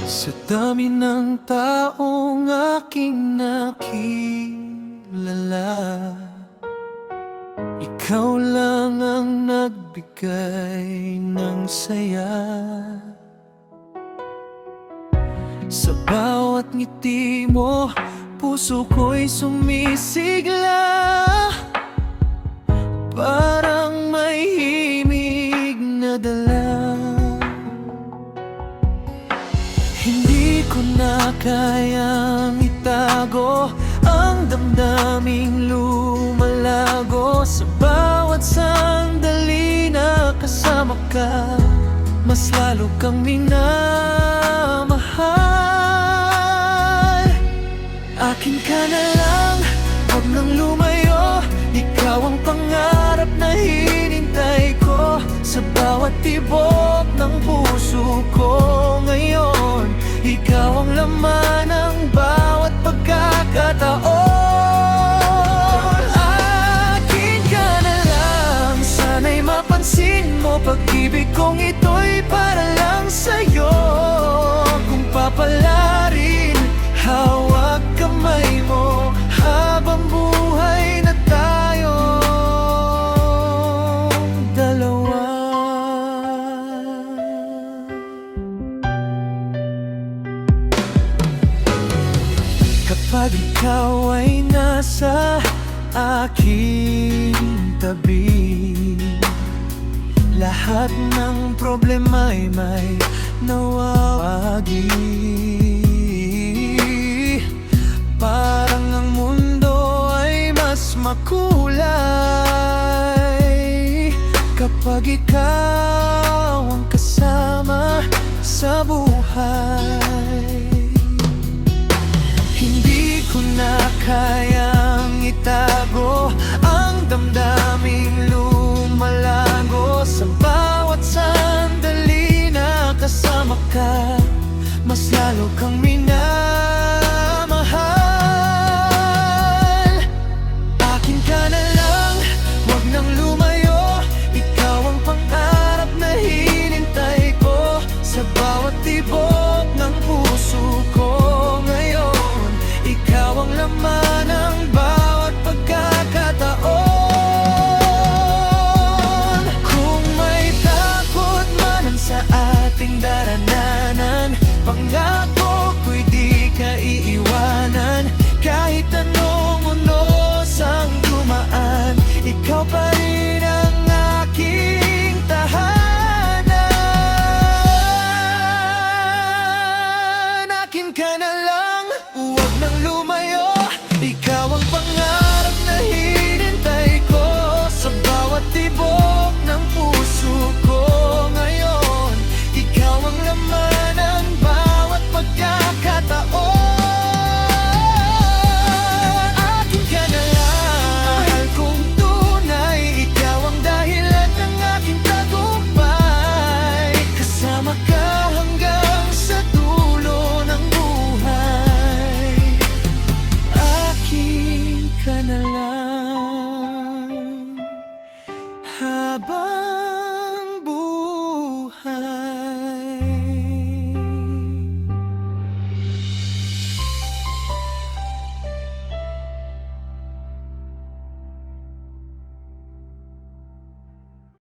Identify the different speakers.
Speaker 1: Sa dami ng taong aking nakilala, ikaw lang ang nagbigay ng saya. Sa bawat ngiti mo, puso ko'y sumisigla. Parang may himig na dala. Hindi ko na kayang itago ang damdaming lumalago. Sa bawat sandali na kasama ka, mas lalo kang minamahal. Akin ka na lang, huwag nang lumayo. Ikaw ang pangarap na hinintay ko. Sa bawat tibok ng puso ko ngayon, ikaw ang laman ng bawat pagkakataon. Akin ka na lang, sana'y mapansin mo, pag-ibig kong ito'y para lang sa'yo. Kung papalarin, hawak kamay mo habang buhay na tayong dalawa. Kapag ikaw ay nasa aking tabi, lahat ng problema'y may nawawagi. Parang ang mundo ay mas makulay kapag ikaw ang kasama sa buhay. Hindi ko na kayang itago ang damdaming lumalago. Sa bawat sandali na kasama ka, mas lalo kang minamahal. Akin ka na lang, huwag nang lumayo. Ikaw ang pangarap na hinintay ko. Sa bawat tibok